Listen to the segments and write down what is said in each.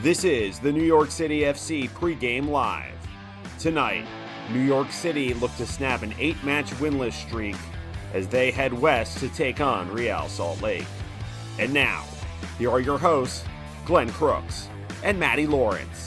This is the New York City FC Pregame Live. Tonight, New York City look to snap an 8-match winless streak as they head west to take on Real Salt Lake. And now, here are your hosts, Glenn Crooks and Matty Lawrence.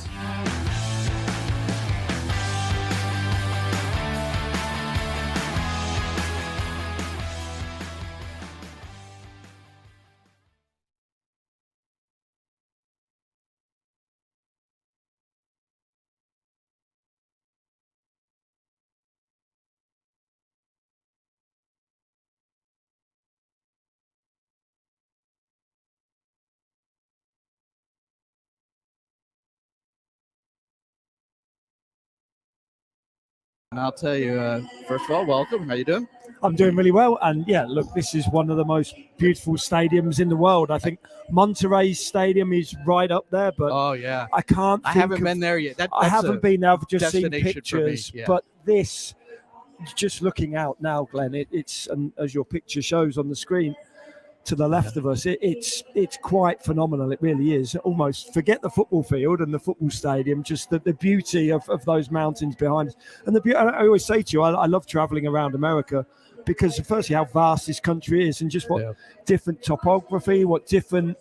And I'll tell you, first of all, welcome. How you doing? I'm doing really well. And yeah, look, this is one of the most beautiful stadiums in the world. I think Monterrey Stadium is right up there, but oh yeah, I haven't been there yet. I haven't been there. I've just seen destination pictures, for me, yeah. But this, just looking out now, Glenn, it's and as your picture shows on the screen to the left of us, it's quite phenomenal. It really is. Almost forget the football field and the football stadium, just the beauty of those mountains behind us. And I always say to you, I love traveling around America because firstly how vast this country is and just what different topography, what different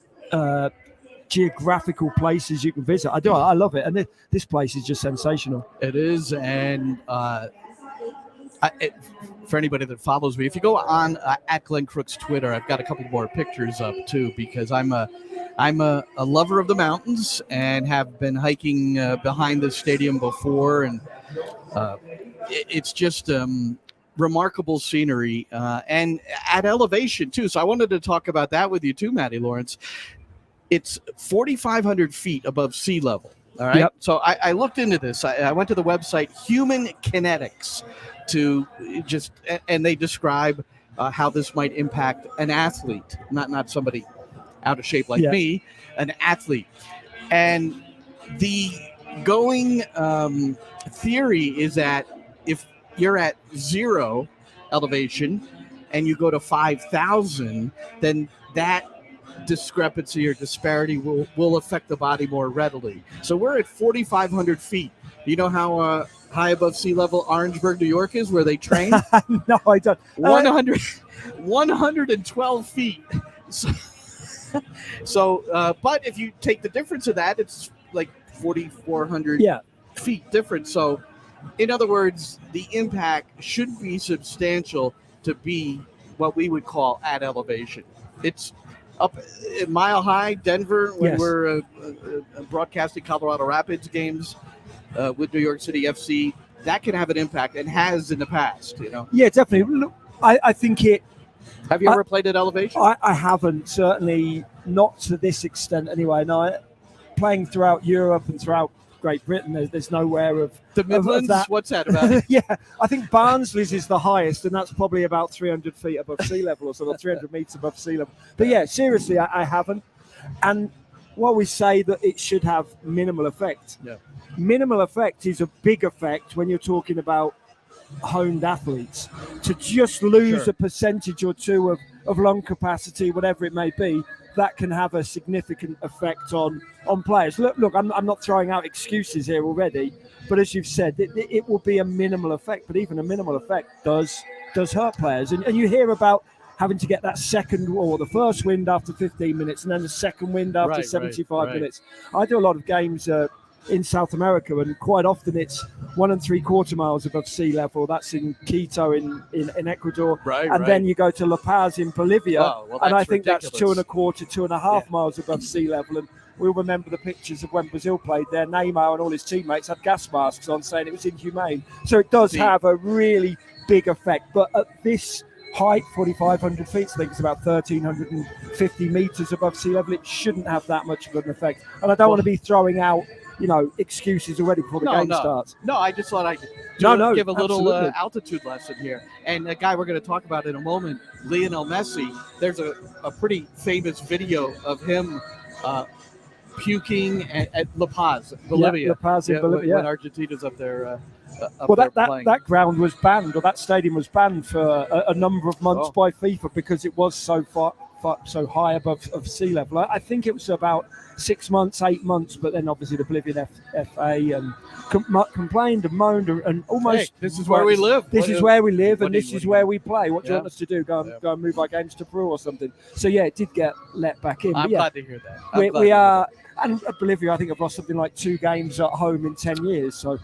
geographical places you can visit. I love it. And this place is just sensational. It is. And for anybody that follows me, if you go on at Glenn Crooks Twitter, I've got a couple more pictures up too, because I'm a lover of the mountains and have been hiking behind the stadium before, and it's just remarkable scenery and at elevation too. So I wanted to talk about that with you too, Matty Lawrence. It's 4,500 feet above sea level. All right. Yep. So I looked into this. I went to the website Human Kinetics and they describe how this might impact an athlete, not somebody out of shape like me, an athlete. And the going theory is that if you're at 0 elevation and you go to 5,000, then that discrepancy or disparity will affect the body more readily. So we're at 4,500 feet. You know how high above sea level Orangeburg, New York is, where they train? No, I don't. 112 feet. So, but if you take the difference of that, it's like 4,400 feet difference. So, in other words, the impact should be substantial to be what we would call at elevation. It's up at Mile High, Denver, when we're broadcasting Colorado Rapids games with New York City FC. That can have an impact and has in the past, you know? Yeah, definitely. Look, I think it... Have you ever played at elevation? I haven't, certainly not to this extent anyway. No, playing throughout Europe and throughout Great Britain, there's nowhere of the Midlands. Of that. What's that about? Yeah, I think Barnsley's is the highest, and that's probably about 300 feet above sea level, or so, 300 meters above sea level. But yeah, seriously, I haven't. And while we say that it should have minimal effect, minimal effect is a big effect when you're talking about honed athletes. To just lose a percentage or two of lung capacity, whatever it may be, that can have a significant effect on players. Look, I'm not throwing out excuses here already, but as you've said, it will be a minimal effect, but even a minimal effect does hurt players. And you hear about having to get that second or the first wind after 15 minutes and then the second wind after 75 minutes. I do a lot of games in South America, and quite often it's 1 3/4 miles above sea level. That's in Quito in Ecuador, and then you go to La Paz in Bolivia, and I think ridiculous. That's 2 1/4, 2.5 miles above sea level. And we'll remember the pictures of when Brazil played there. Neymar and all his teammates had gas masks on, saying it was inhumane. So it does have a really big effect. But at this height, 4,500 feet, I think it's about 1,350 meters above sea level, it shouldn't have that much of an effect. And I don't want to be throwing out excuses already before the game starts. No, I just thought I'd give a little altitude lesson here. And a guy we're going to talk about in a moment, Lionel Messi, there's a pretty famous video of him puking at La Paz, Bolivia. La Paz in Bolivia. When Argentina's up there. That ground was banned, or that stadium was banned for a number of months by FIFA because it was so so high above of sea level. I think it was about 6 months, 8 months, but then obviously the Bolivian FA complained and moaned and almost. Hey, this is where we live. This is where we live, and this is where we we play. What do you want us to do? Go and move our games to Peru or something? So yeah, it did get let back in. I'm glad to hear that. We are, and Bolivia, I think, have lost something like 2 games at home in 10 years. So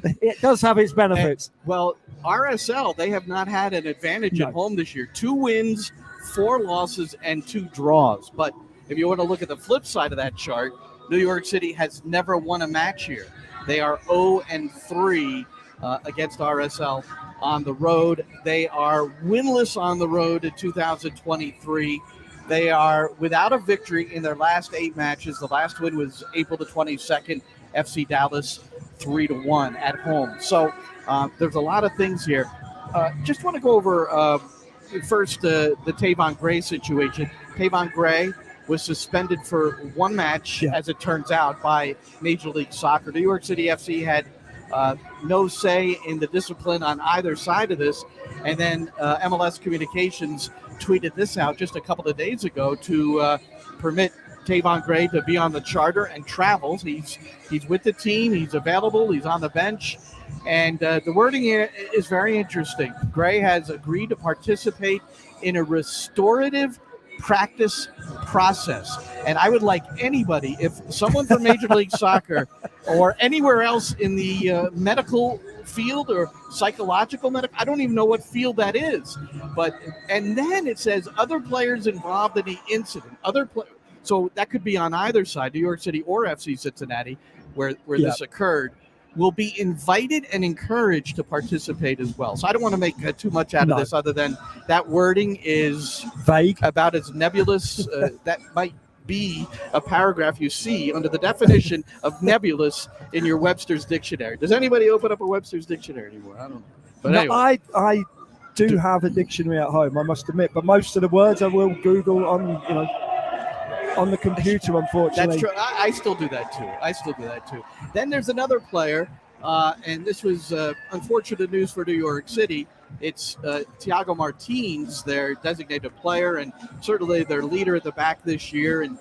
it does have its benefits. Well, RSL, they have not had an advantage at home this year. 2 wins, 4 losses, and 2 draws. But if you want to look at the flip side of that chart, New York City has never won a match here. They are 0-3 against RSL on the road. They are winless on the road in 2023. They are without a victory in their last 8 matches. The last win was April the 22nd, FC Dallas 3-1 at home. So there's a lot of things here. Just want to go over first the Tavon Gray situation. Tavon Gray was suspended for 1 match, as it turns out, by Major League Soccer. New York City FC had no say in the discipline on either side of this. And then MLS Communications tweeted this out just a couple of days ago to permit Tavon Gray to be on the charter and travels. He's with the team. He's available. He's on the bench. And the wording here is very interesting. Gray has agreed to participate in a restorative practice process. And I would like anybody, if someone from Major League Soccer or anywhere else in the medical field or psychological medical, I don't even know what field that is. And then it says other players involved in the incident. So that could be on either side, New York City or FC Cincinnati, where this occurred, will be invited and encouraged to participate as well. So I don't want to make too much out of this other than that wording is vague, about as nebulous. That might be a paragraph you see under the definition of nebulous in your Webster's dictionary. Does anybody open up a Webster's dictionary anymore? I don't know. But anyway. I do have a dictionary at home, I must admit, but most of the words I will Google on the computer, unfortunately. That's true. I still do that too. Then there's another player, and this was unfortunate news for New York City. It's Thiago Martins, their designated player, and certainly their leader at the back this year, and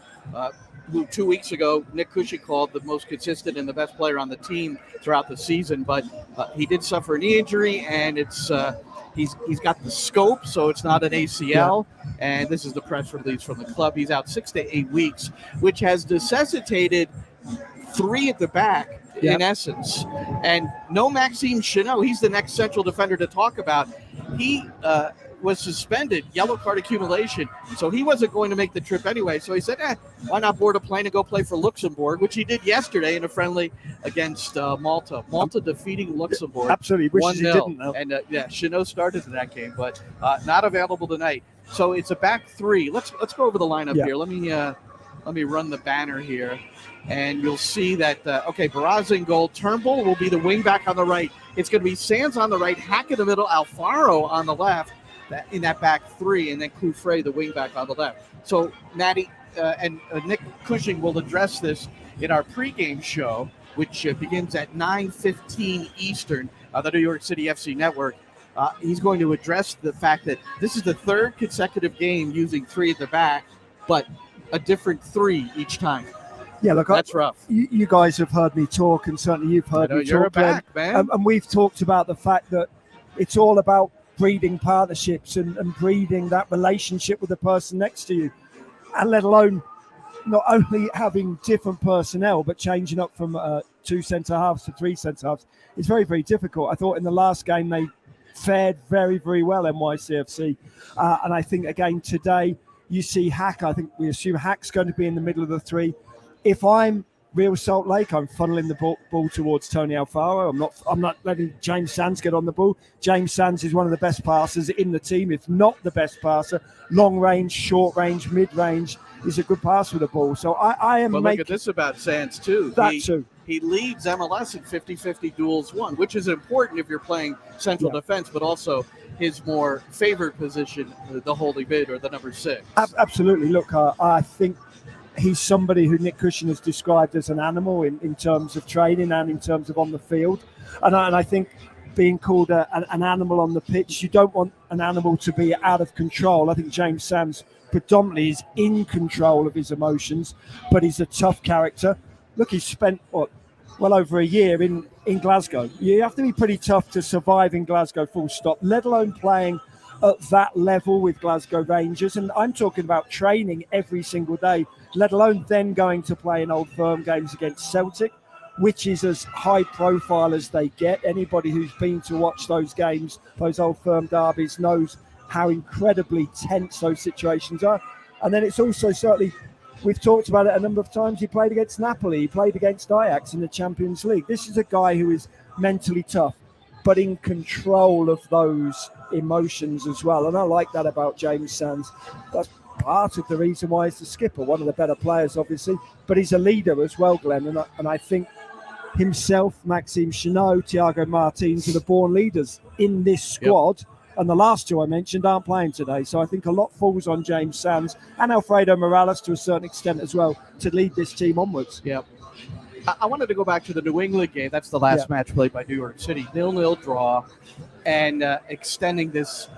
who 2 weeks ago Nick Cushing called the most consistent and the best player on the team throughout the season. But he did suffer a knee injury, and it's he's got the scope, so it's not an ACL. And this is the press release from the club. He's out 6 to 8 weeks, which has necessitated 3 at the back in essence. And no Maxime Chanot. He's the next central defender to talk about. He was suspended, yellow card accumulation, so he wasn't going to make the trip anyway. So he said, why not board a plane and go play for Luxembourg, which he did yesterday in a friendly against Malta. Malta defeating Luxembourg. Absolutely. Wishes he didn't, though. And Chanot started in that game, but not available tonight. So it's a back 3. Let's go over the lineup here. Let me run the banner here, and you'll see that Barraza in goal. Turnbull will be the wing back on the right. It's going to be Sands on the right, Hack in the middle, Alfaro on the left. In that back 3, and then Cloufré, the wing back on the left. So Matty and Nick Cushing will address this in our pregame show, which begins at 9:15 Eastern, the New York City FC network. He's going to address the fact that this is the 3rd consecutive game using 3 at the back, but a different 3 each time. Yeah, look, that's rough. You guys have heard me talk, and certainly you've heard me you're talk. Back, man. And we've talked about the fact that it's all about breeding partnerships and breeding that relationship with the person next to you, and let alone not only having different personnel but changing up from 2 centre halves to 3 centre halves. It's very, very difficult. I thought in the last game they fared very, very well, NYCFC, and I think again today you see Hack. I think we assume Hack's going to be in the middle of the 3. If I'm Real Salt Lake, I'm funneling the ball towards Tony Alfaro. I'm not letting James Sands get on the ball. James Sands is one of the best passers in the team, if not the best passer. Long range, short range, mid range. He's a good passer with the ball. So I am. But look at this about Sands too. Too. He leads MLS in 50-50 duels won, which is important if you're playing central defense, but also his more favored position, the holding mid or the number 6. Absolutely. Look, I think he's somebody who Nick Cushing has described as an animal in terms of training and in terms of on the field. And I think being called an animal on the pitch. You don't want an animal to be out of control. I think James Sands predominantly is in control of his emotions, but he's a tough character. Look, he's spent, well over a year in Glasgow. You have to be pretty tough to survive in Glasgow, full stop, let alone playing at that level with Glasgow Rangers. And I'm talking about training every single day, let alone then going to play in Old Firm games against Celtic, which is as high profile as they get. Anybody who's been to watch those games, those Old Firm derbies, knows how incredibly tense those situations are. And then it's also certainly, we've talked about it a number of times, he played against Napoli, he played against Ajax in the Champions League. This is a guy who is mentally tough, but in control of those emotions as well. And I like that about James Sands. That's part of the reason why he's the skipper, one of the better players, obviously, but he's a leader as well, Glenn. And I think himself, Maxime Chenot, Thiago Martins are the born leaders in this squad. Yep. And the last two I mentioned aren't playing today. So I think a lot falls on James Sands and Alfredo Morales to a certain extent as well to lead this team onwards. Yep. I wanted to go back to the New England game. That's the last match played by New York City. 0-0 draw, and extending this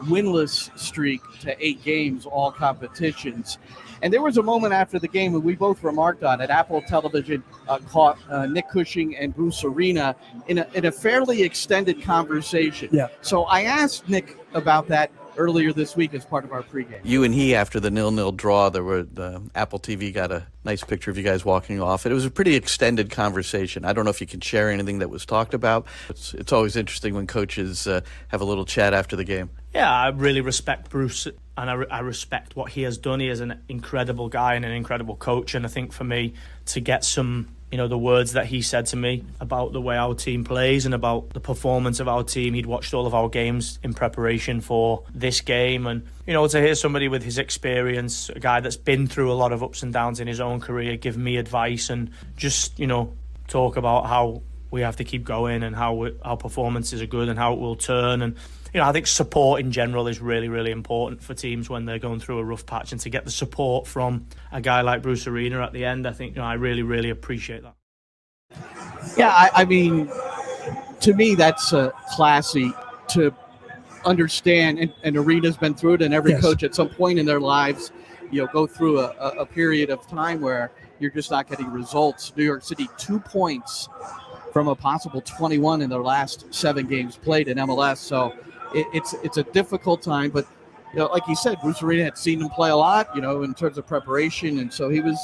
winless streak to 8 games, all competitions. And there was a moment after the game when we both remarked on it. Apple Television caught Nick Cushing and Bruce Arena in a fairly extended conversation. Yeah. So I asked Nick about that earlier this week as part of our pregame. You and he, after the 0-0 draw, the Apple TV got a nice picture of you guys walking off. It was a pretty extended conversation. I don't know if you can share anything that was talked about. It's always interesting when coaches have a little chat after the game. Yeah, I really respect Bruce, and I respect what he has done. He is an incredible guy and an incredible coach. And I think for me to get some, the words that he said to me about the way our team plays and about the performance of our team. He'd watched all of our games in preparation for this game. And, to hear somebody with his experience, a guy that's been through a lot of ups and downs in his own career, give me advice and just, talk about how we have to keep going and how our performances are good and how it will turn. And, I think support in general is really, really important for teams when they're going through a rough patch, and to get the support from a guy like Bruce Arena at the end, I think, I really, really appreciate that. Yeah, I mean, to me, that's classy to understand, and Arena's been through it, and every coach at some point in their lives, go through a period of time where you're just not getting results. New York City, 2 points from a possible 21 in their last 7 games played in MLS, so it's a difficult time, but like you said, Bruce Arena had seen him play a lot, in terms of preparation, and so he was,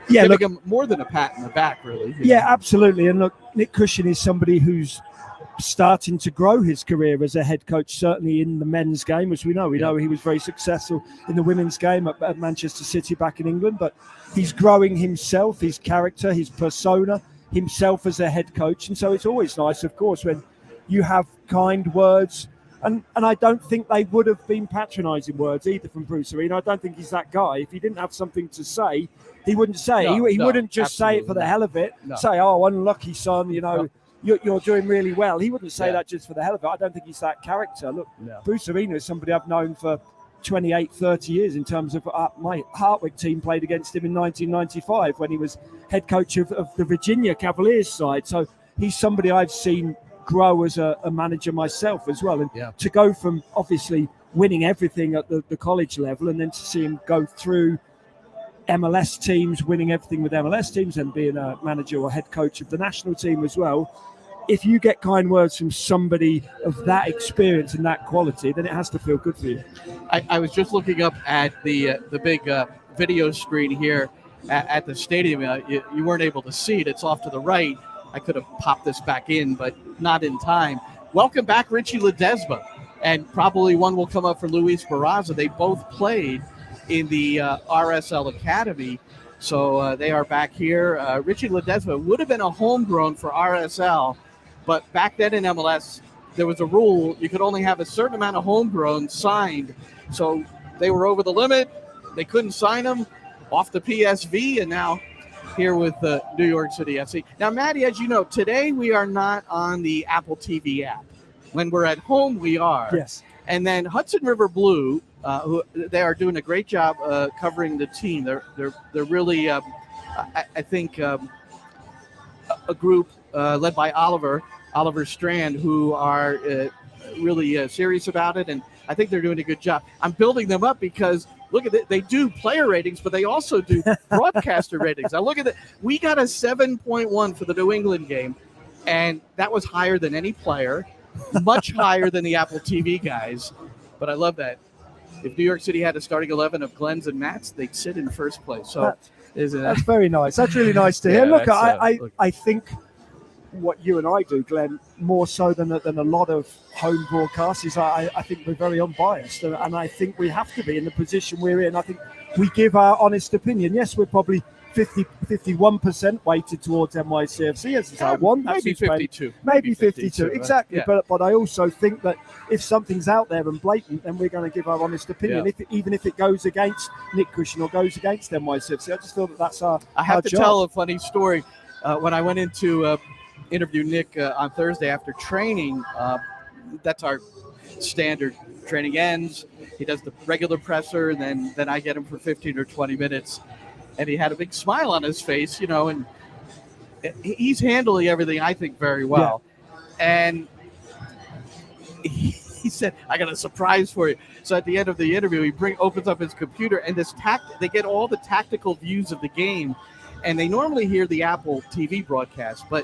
giving him more than a pat in the back, really. Yeah, absolutely. And look, Nick Cushing is somebody who's starting to grow his career as a head coach, certainly in the men's game, as we know. We know he was very successful in the women's game at Manchester City back in England, but he's growing himself, his character, his persona, himself as a head coach. And so it's always nice, of course, when you have kind words, and I don't think they would have been patronising words either from Bruce Arena. I don't think he's that guy. If he didn't have something to say, he wouldn't say. He wouldn't just say it for the hell of it. Say, "Oh, unlucky son, you're doing really well." He wouldn't say that just for the hell of it. I don't think he's that character. Look, Bruce Arena is somebody I've known for 28, 30 years in terms of my Hartwick team played against him in 1995 when he was head coach of the Virginia Cavaliers side. So he's somebody I've seen grow as a manager myself as well. And to go from obviously winning everything at the college level, and then to see him go through MLS teams, winning everything with MLS teams, and being a manager or head coach of the national team as well. If you get kind words from somebody of that experience and that quality, then it has to feel good for you. I was just looking up at the big video screen here at the stadium. You weren't able to see it. It's off to the right. I could have popped this back in, but not in time. Welcome back, Richie Ledesma. And probably one will come up for Luis Barraza. They both played in the RSL Academy. So they are back here. Richie Ledesma would have been a homegrown for RSL, but back then in MLS, there was a rule. You could only have a certain amount of homegrown signed. So they were over the limit. They couldn't sign them. Off the PSV, and now here with New York City FC. Now, Matty, as you know, today we are not on the Apple TV app. When we're at home, we are. Yes. And then Hudson River Blue, they are doing a great job covering the team. They're really, I think, a group led by Oliver Strand, who are really serious about it, and I think they're doing a good job. I'm building them up because look at it. They do player ratings, but they also do broadcaster ratings. Now look at it. We got a 7.1 for the New England game, and that was higher than any player, much higher than the Apple TV guys. But I love that. If New York City had a starting 11 of Glenn's and Matt's, they'd sit in first place. So that's very nice. That's really nice to hear. Look, I think what you and I do, Glenn, more so than a lot of home broadcasts, is I think we're very unbiased, and I think we have to be in the position we're in. I think we give our honest opinion. Yes, we're probably 51% weighted towards NYCFC as our one. Maybe 52. Maybe 52, exactly. Yeah. But I also think that if something's out there and blatant, then we're going to give our honest opinion, even if it goes against Nick Cushion or goes against NYCFC. I just feel that's our I have to job. tell a funny story. When I went into interview Nick on Thursday after training, that's our standard. Training ends, he does the regular presser, and then I get him for 15 or 20 minutes, and he had a big smile on his face, and he's handling everything, I think, very well. Yeah. And he said, I got a surprise for you. So at the end of the interview, he opens up his computer, and they get all the tactical views of the game, and they normally hear the Apple TV broadcast, but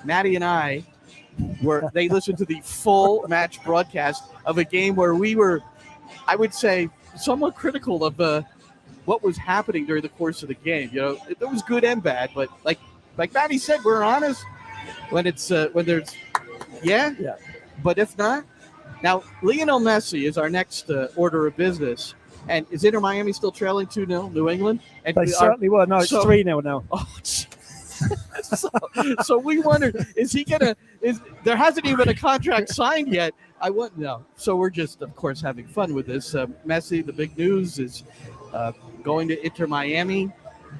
Matty and they listened to the full match broadcast of a game where we were, I would say, somewhat critical of what was happening during the course of the game. It was good and bad, but like Matty said, we're honest when there's but if not. Now, Lionel Messi is our next order of business. And is Inter Miami still trailing 2-0 New England? And they certainly were. No, it's 3-0 now. Oh, so we wonder, is he gonna? There hasn't even been a contract signed yet. I wouldn't know. So we're just, of course, having fun with this. Messi, the big news is going to Inter Miami.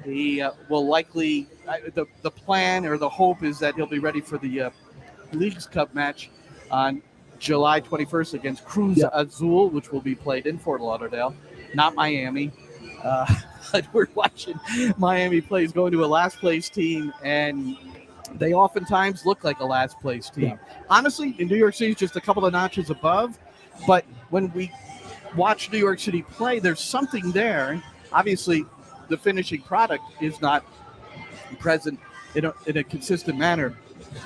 He will likely. The plan or the hope is that he'll be ready for the Leagues Cup match on July 21st against Cruz Azul, which will be played in Fort Lauderdale, not Miami. But we're watching Miami plays going to a last place team, and they oftentimes look like a last place team. Yeah. Honestly, in New York City, just a couple of notches above. But when we watch New York City play, there's something there. Obviously, the finishing product is not present in a consistent manner.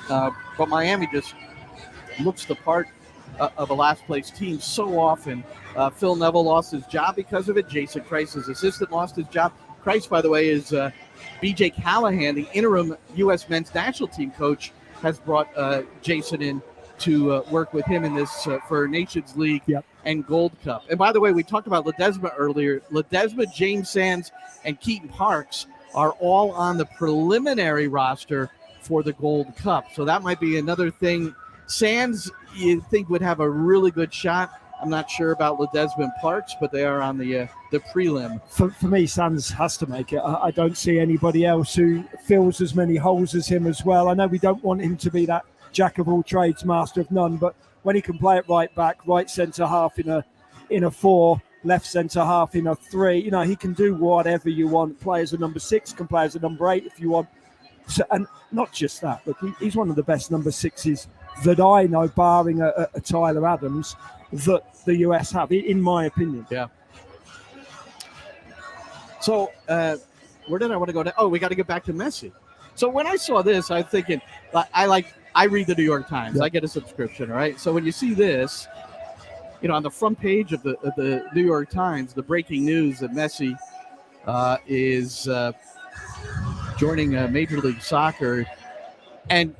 But Miami just looks the part of a last place team so often. Phil Neville lost his job because of it. Jason Christ, his assistant, lost his job. Christ, by the way, is B.J. Callahan, the interim U.S. men's national team coach, has brought Jason in to work with him in this for Nations League and Gold Cup. And by the way, we talked about Ledesma earlier. Ledesma, James Sands, and Keaton Parks are all on the preliminary roster for the Gold Cup. So that might be another thing. Sands, you think, would have a really good shot. I'm not sure about Ledesma and Parks, but they are on the prelim. For me, Sands has to make it. I don't see anybody else who fills as many holes as him as well. I know we don't want him to be that jack of all trades, master of none, but when he can play it right back, right centre half in a 4, left centre half in a 3, he can do whatever you want. Play as a number 6, can play as a number 8 if you want. So, and not just that, but he's one of the best number 6s that I know, barring a Tyler Adams, that the US have, in my opinion. Yeah. So where did I want to go now? Oh, we got to get back to Messi. So when I saw this, I'm thinking, I read the New York Times. I get a subscription, right? So when you see this, on the front page of the New York Times, the breaking news that Messi is joining Major League Soccer. And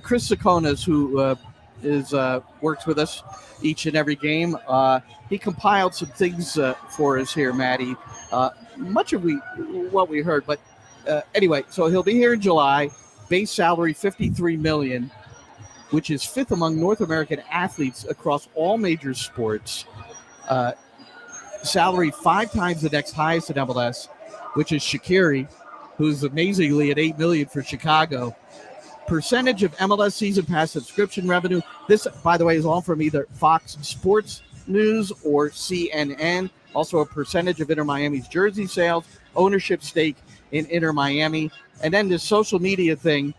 Chris Sakonas, who works with us each and every game, he compiled some things for us here, Matty. Much of what we heard, but anyway, so he'll be here in July. Base salary $53 million, which is 5th among North American athletes across all major sports. Salary 5 times the next highest in MLS, which is Shaqiri, who's amazingly at $8 million for Chicago. Percentage of MLS season pass subscription revenue. This, by the way, is all from either Fox Sports News or CNN. Also a percentage of Inter Miami's jersey sales, ownership stake in Inter Miami. And then this social media thing.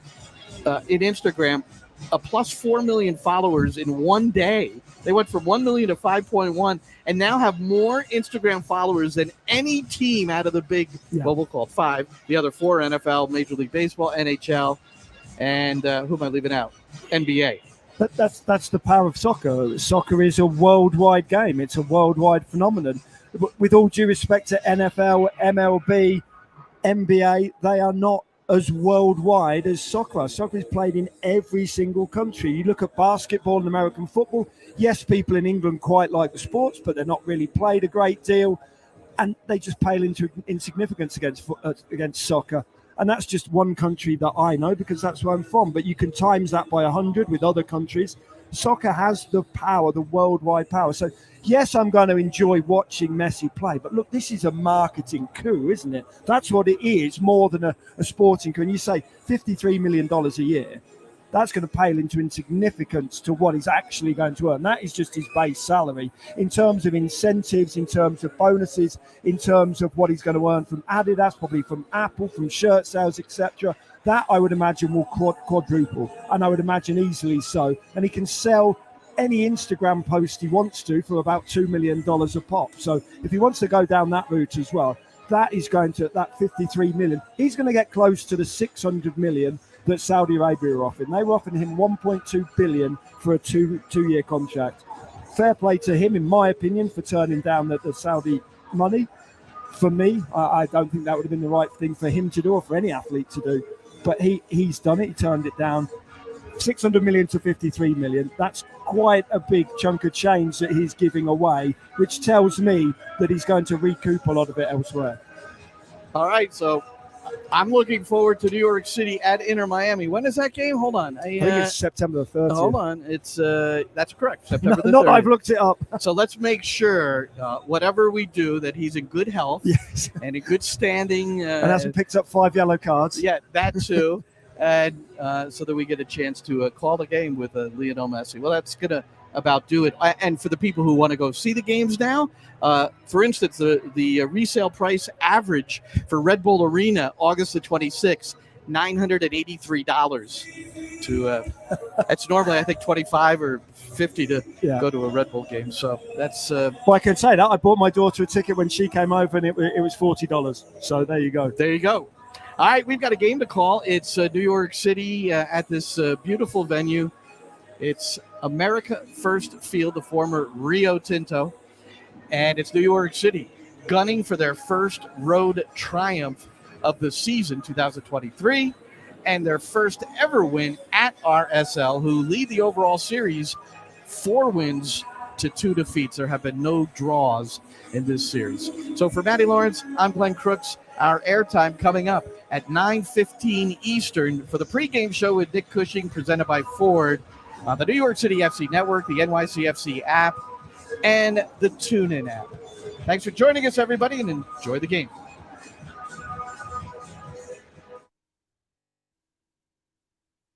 in Instagram, a plus 4 million followers in one day. They went from 1 million to 5.1 and now have more Instagram followers than any team out of the big, well, we'll call it 5. The other 4, NFL, Major League Baseball, NHL, and who am I leaving out? NBA. That's the power of soccer. Soccer is a worldwide game. It's a worldwide phenomenon. With all due respect to NFL, MLB, NBA, they are not as worldwide as soccer. Soccer is played in every single country. You look at basketball and American football. Yes, people in England quite like the sports, but they're not really played a great deal, and they just pale into insignificance against soccer. And that's just one country that I know because that's where I'm from. But you can times that by 100 with other countries. Soccer has the power, the worldwide power. So, yes, I'm going to enjoy watching Messi play. But look, this is a marketing coup, isn't it? That's what it is, more than a sporting coup. And you say $53 million a year. That's going to pale into insignificance to what he's actually going to earn. That is just his base salary. In terms of incentives, in terms of bonuses, in terms of what he's going to earn from Adidas, probably from Apple, from shirt sales, etc., that I would imagine will quadruple. And I would imagine easily so. And he can sell any Instagram post he wants to for about $2 million a pop. So if he wants to go down that route as well, that is going to, that 53 million, he's going to get close to the 600 million that Saudi Arabia are offering. They were offering him 1.2 billion for a two-year contract. Fair play to him, in my opinion, for turning down the Saudi money. For me, I don't think that would have been the right thing for him to do or for any athlete to do. But he's done it. He turned it down. 600 million to 53 million. That's quite a big chunk of change that he's giving away, which tells me that he's going to recoup a lot of it elsewhere. All right, so I'm looking forward to New York City at Inter Miami. When is that game? Hold on. I think it's September the 30th. Hold on. It's that's correct. September the 30th. Not I've looked it up. So let's make sure, whatever we do, that he's in good health and in good standing. And hasn't picked up 5 yellow cards. Yeah, that too. And so that we get a chance to call the game with Lionel Messi. Well, that's going to about do it. And for the people who want to go see the games now, for instance, the resale price average for Red Bull Arena, August the 26th, $983 to that's normally I think $25 or $50 to go to a Red Bull game. So that's well, I can say that I bought my daughter a ticket when she came over and it was $40. So there you go. There you go. All right, we've got a game to call. It's New York City at this beautiful venue. It's America First Field, the former Rio Tinto, and it's New York City gunning for their first road triumph of the season 2023 and their first ever win at RSL, who lead the overall series 4 wins to 2 defeats. There have been no draws in this series. So for Matty Lawrence, I'm Glenn Crooks. Our airtime coming up at 9:15 Eastern for the pregame show with Nick Cushing, presented by Ford, the New York City FC Network, the NYCFC app, and the TuneIn app. Thanks for joining us, everybody, and enjoy the game.